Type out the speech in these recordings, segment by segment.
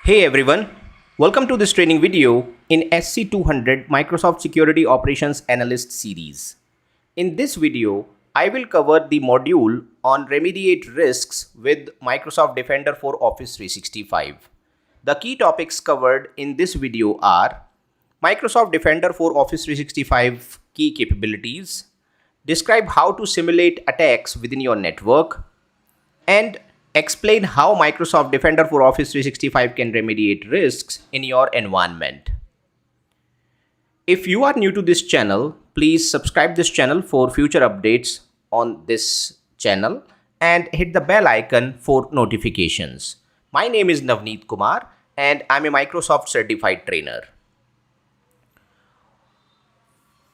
Hey everyone, welcome to this training video in SC-200 Microsoft Security Operations Analyst series. In this video, I will cover the module on remediate risks with Microsoft Defender for Office 365. The key topics covered in this video are Microsoft Defender for Office 365 key capabilities, describe how to simulate attacks within your network, and explain how Microsoft Defender for Office 365 can remediate risks in your environment. If you are new to this channel, please subscribe this channel for future updates on this channel and hit the bell icon for notifications. My name is Navit Kumar and I'm a Microsoft certified trainer.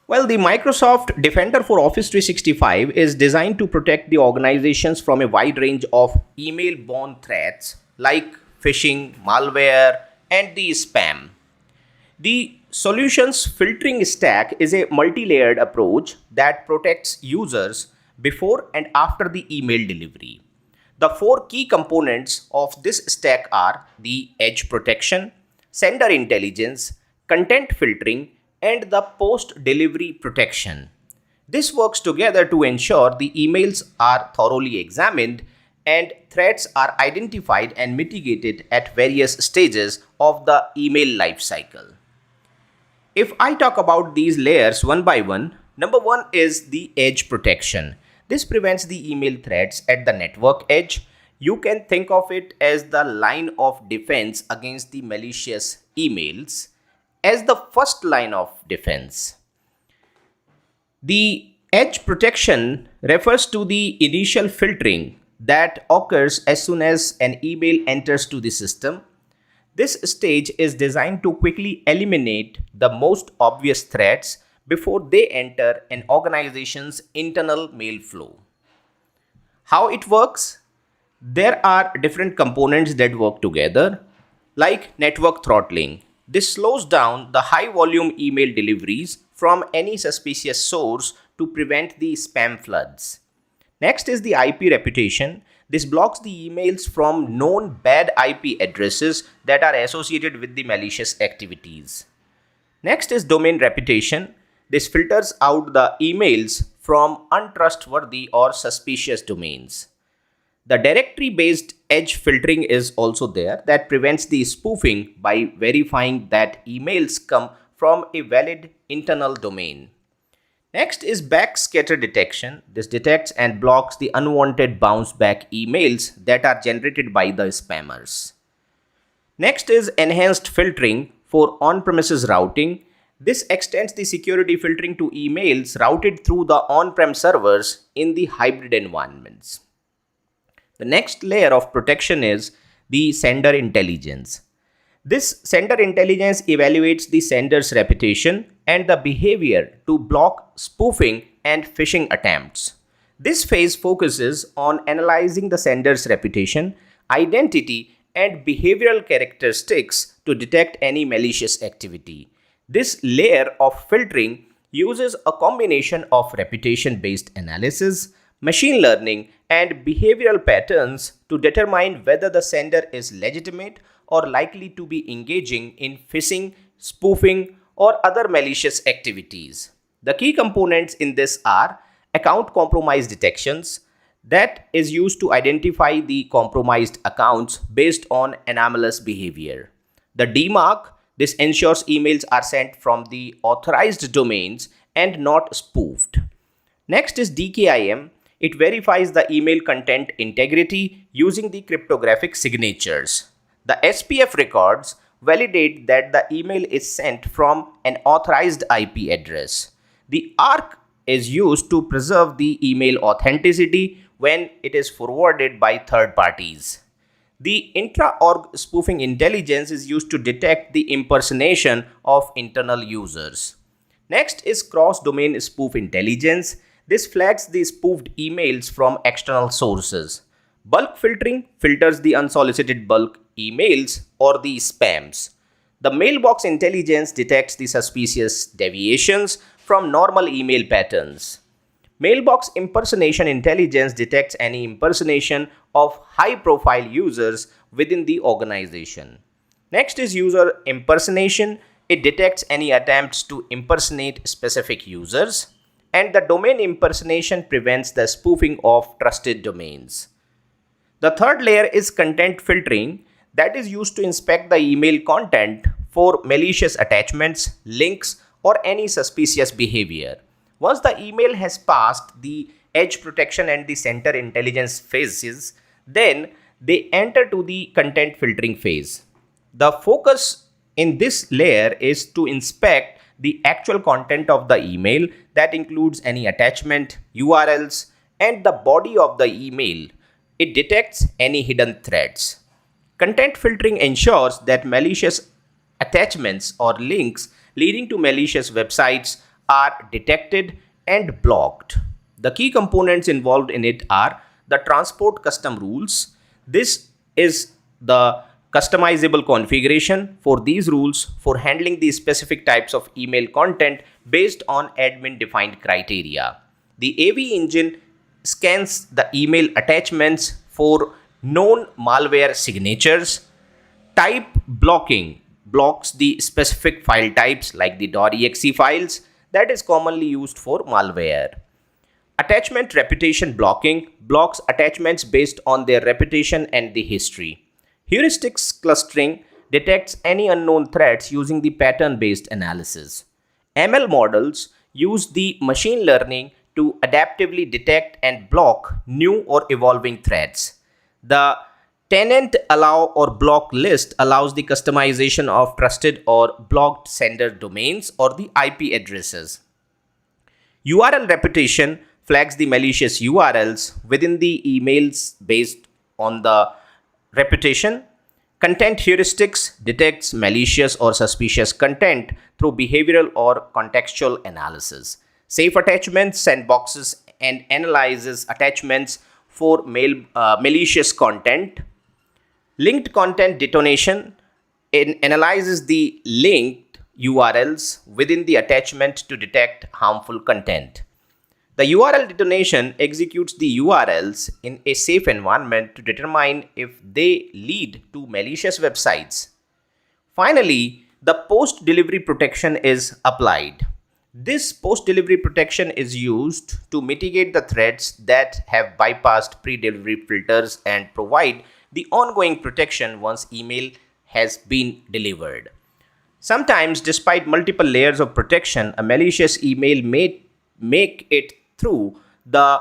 Well, the Microsoft Defender for Office 365 is designed to protect the organizations from a wide range of email-borne threats like phishing, malware, and the spam. The solutions filtering stack is a multi-layered approach that protects users before and after the email delivery. The four key components of this stack are the edge protection, sender intelligence, content filtering, and the post-delivery protection. This works together to ensure the emails are thoroughly examined and threats are identified and mitigated at various stages of the email lifecycle. If I talk about these layers one by one, number one is the edge protection. This prevents the email threats at the network edge. You can think of it as the line of defense against the malicious emails as the first line of defense. The edge protection refers to the initial filtering that occurs as soon as an email enters to the system. This stage is designed to quickly eliminate the most obvious threats before they enter an organization's internal mail flow. How it works? There are different components that work together, like network throttling. This slows down the high volume email deliveries from any suspicious source to prevent the spam floods. Next is the IP reputation. This blocks the emails from known bad IP addresses that are associated with the malicious activities. Next is domain reputation. This filters out the emails from untrustworthy or suspicious domains. The directory-based edge filtering is also there that prevents the spoofing by verifying that emails come from a valid internal domain. Next is backscatter detection. This detects and blocks the unwanted bounce back emails that are generated by the spammers. Next is enhanced filtering for on-premises routing. This extends the security filtering to emails routed through the on-prem servers in the hybrid environments. The next layer of protection is the sender intelligence. This sender intelligence evaluates the sender's reputation and the behavior to block spoofing and phishing attempts. This phase focuses on analyzing the sender's reputation, identity, and behavioral characteristics to detect any malicious activity. This layer of filtering uses a combination of reputation-based analysis, machine learning, and behavioral patterns to determine whether the sender is legitimate or likely to be engaging in phishing, spoofing, or other malicious activities. The key components in this are account compromise detections, that is used to identify the compromised accounts based on anomalous behavior. The DMARC, this ensures emails are sent from the authorized domains and not spoofed. Next is DKIM. It verifies the email content integrity using the cryptographic signatures. The SPF records validate that the email is sent from an authorized IP address. The ARC is used to preserve the email authenticity when it is forwarded by third parties. The intra-org spoofing intelligence is used to detect the impersonation of internal users. Next is cross-domain spoof intelligence. This flags the spoofed emails from external sources. Bulk filtering filters the unsolicited bulk emails or the spams. The mailbox intelligence detects the suspicious deviations from normal email patterns. Mailbox impersonation intelligence detects any impersonation of high-profile users within the organization. Next is user impersonation. It detects any attempts to impersonate specific users. And the domain impersonation prevents the spoofing of trusted domains. The third layer is content filtering, that is used to inspect the email content for malicious attachments, links, or any suspicious behavior. Once the email has passed the edge protection and the center intelligence phases, then they enter to the content filtering phase. The focus in this layer is to inspect the actual content of the email, that includes any attachment, URLs, and the body of the email. It detects any hidden threads. Content filtering ensures that malicious attachments or links leading to malicious websites are detected and blocked. The key components involved in it are the transport custom rules. This is the customizable configuration for these rules for handling these specific types of email content based on admin defined criteria. The AV engine scans the email attachments for known malware signatures. Type blocking blocks the specific file types like the .exe files that is commonly used for malware. Attachment reputation blocking blocks attachments based on their reputation and the history. Heuristics clustering detects any unknown threats using the pattern-based analysis. ML models use the machine learning to adaptively detect and block new or evolving threats. The tenant allow or block list allows the customization of trusted or blocked sender domains or the IP addresses. URL reputation flags the malicious URLs within the emails based on the reputation. Content heuristics detects malicious or suspicious content through behavioral or contextual analysis. Safe attachments sandboxes and analyzes attachments for malicious content. Linked content detonation analyzes the linked URLs within the attachment to detect harmful content. The URL detonation executes the URLs in a safe environment to determine if they lead to malicious websites. Finally, the post-delivery protection is applied. This post-delivery protection is used to mitigate the threats that have bypassed pre-delivery filters and provide the ongoing protection once email has been delivered. Sometimes, despite multiple layers of protection, a malicious email may make it through the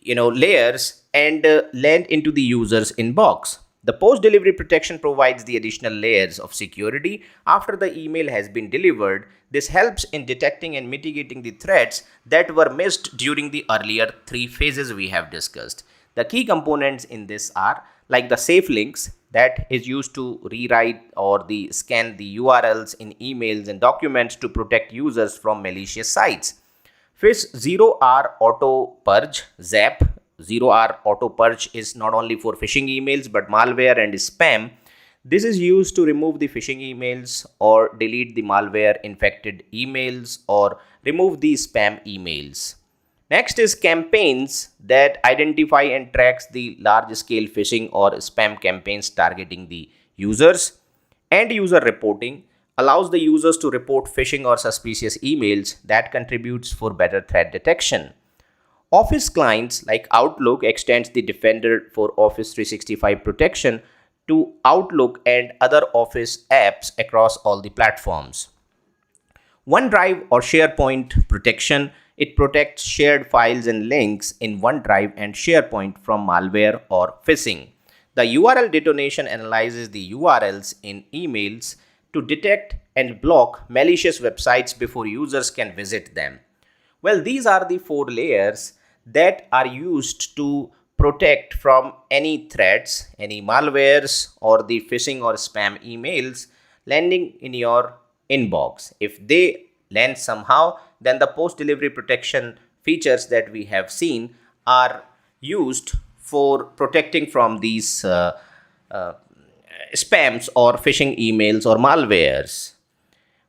layers and land into the user's inbox. The post-delivery protection provides the additional layers of security after the email has been delivered. This helps in detecting and mitigating the threats that were missed during the earlier three phases we have discussed. The key components in this are like the safe links that is used to rewrite or scan the URLs in emails and documents to protect users from malicious sites. Fish 0R Auto Purge ZAP. 0R Auto Purge is not only for phishing emails but malware and spam. This is used to remove the phishing emails or delete the malware infected emails or remove the spam emails. Next is campaigns that identify and tracks the large scale phishing or spam campaigns targeting the users. End user reporting allows the users to report phishing or suspicious emails that contributes for better threat detection. Office clients like Outlook extends the Defender for Office 365 protection to Outlook and other Office apps across all the platforms. OneDrive or SharePoint protection, it protects shared files and links in OneDrive and SharePoint from malware or phishing. The URL detonation analyzes the URLs in emails to detect and block malicious websites before users can visit them. Well, these are the four layers that are used to protect from any threats, any malwares, or the phishing or spam emails landing in your inbox. If they land somehow, then the post-delivery protection features that we have seen are used for protecting from these spams or phishing emails or malwares.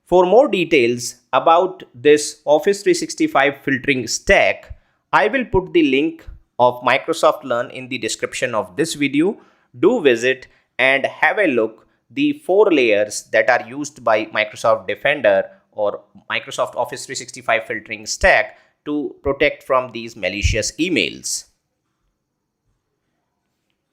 For more details about this Office 365 filtering stack, I will put the link of Microsoft Learn in the description of this video. Do visit and have a look the 4 layers that are used by Microsoft Defender or Microsoft Office 365 filtering stack to protect from these malicious emails.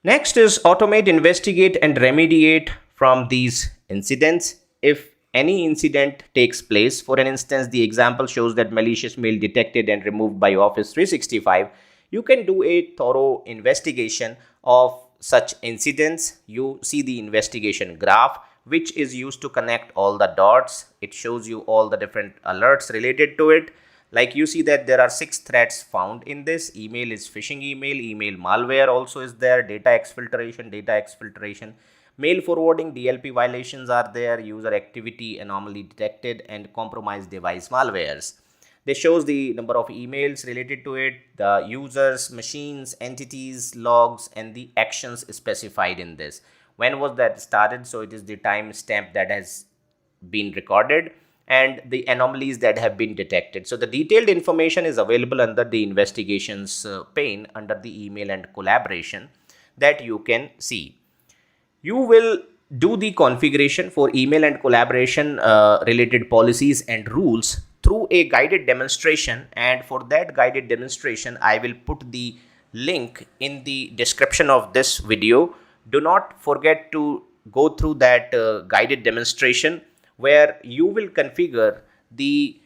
Next is automate, investigate, and remediate from these incidents. If any incident takes place, for an instance, the example shows that malicious mail detected and removed by Office 365, you can do a thorough investigation of such incidents. You see the investigation graph, which is used to connect all the dots. It shows you all the different alerts related to it. Like you see that there are 6 threats found in this. Email is phishing email, email malware also is there, data exfiltration, mail forwarding, DLP violations are there, user activity anomaly detected, and compromised device malwares. This shows the number of emails related to it, the users, machines, entities, logs, and the actions specified in this. When was that started? So it is the time stamp that has been recorded and the anomalies that have been detected. So the detailed information is available under the investigations pane under the email and collaboration that you can see. You will do the configuration for email and collaboration related policies and rules through a guided demonstration, and for that guided demonstration I will put the link in the description of this video. Do not forget to go through that guided demonstration where you will configure the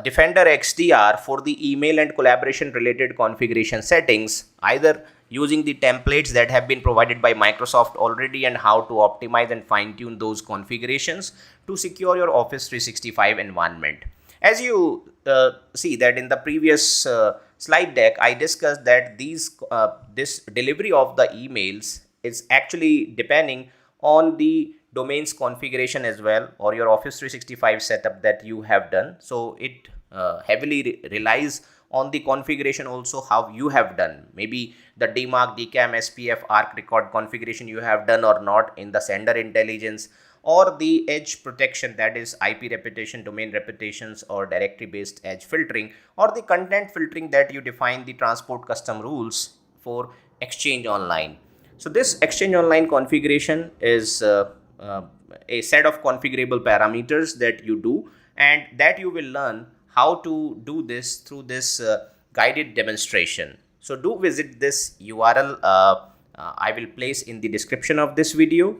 Defender XDR for the email and collaboration related configuration settings, either using the templates that have been provided by Microsoft already and how to optimize and fine tune those configurations to secure your Office 365 environment. As you see that in the previous slide deck, I discussed that this delivery of the emails is actually depending on the domains configuration as well, or your Office 365 setup that you have done. So it heavily relies on the configuration also how you have done. Maybe the DMARC, DKIM, SPF, ARC record configuration you have done or not in the sender intelligence, or the edge protection, that is IP reputation, domain reputations, or directory based edge filtering, or the content filtering that you define the transport custom rules for Exchange Online. So this Exchange Online configuration is a set of configurable parameters that you do, and that you will learn how to do this through this guided demonstration. So do visit this URL I will place in the description of this video.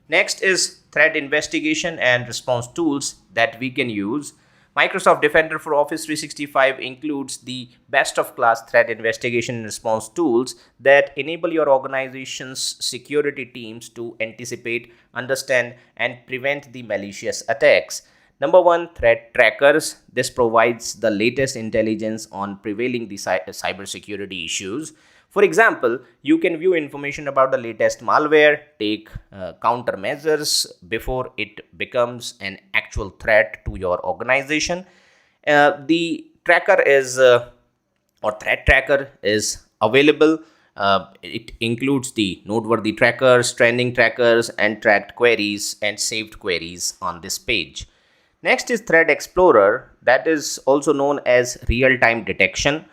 Next is threat investigation and response tools that we can use. Microsoft Defender for Office 365 includes the best of class threat investigation and response tools that enable your organization's security teams to anticipate, understand, and prevent the malicious attacks. Number 1, threat trackers. This provides the latest intelligence on prevailing the cybersecurity issues. For example, you can view information about the latest malware, take countermeasures before it becomes an actual threat to your organization. The tracker is or threat tracker is available. It includes the noteworthy trackers, trending trackers, and tracked queries and saved queries on this page. Next is Threat Explorer, that is also known as real-time detection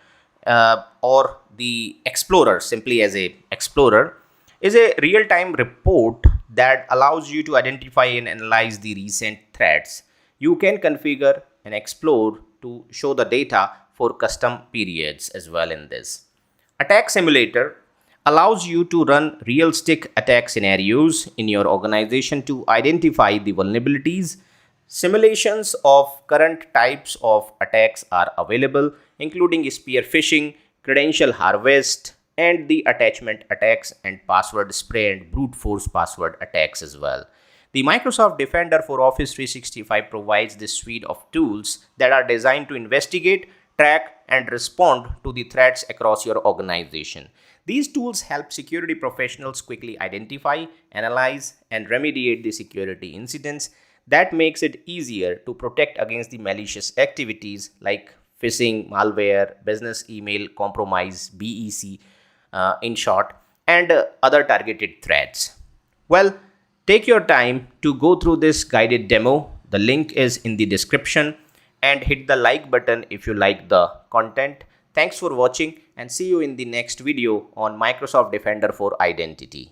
or the Explorer, simply as a Explorer, is a real-time report that allows you to identify and analyze the recent threats. You can configure and explore to show the data for custom periods as well in this. Attack Simulator allows you to run realistic attack scenarios in your organization to identify the vulnerabilities. Simulations of current types of attacks are available, including spear phishing, credential harvest, and the attachment attacks, and password spray and brute force password attacks as well. The Microsoft Defender for Office 365 provides this suite of tools that are designed to investigate, track, and respond to the threats across your organization. These tools help security professionals quickly identify, analyze, and remediate the security incidents. That makes it easier to protect against the malicious activities like phishing, malware, business email compromise, BEC in short, and other targeted threats. Well, take your time to go through this guided demo. The link is in the description, and hit the like button if you like the content. Thanks for watching, and see you in the next video on Microsoft Defender for Identity.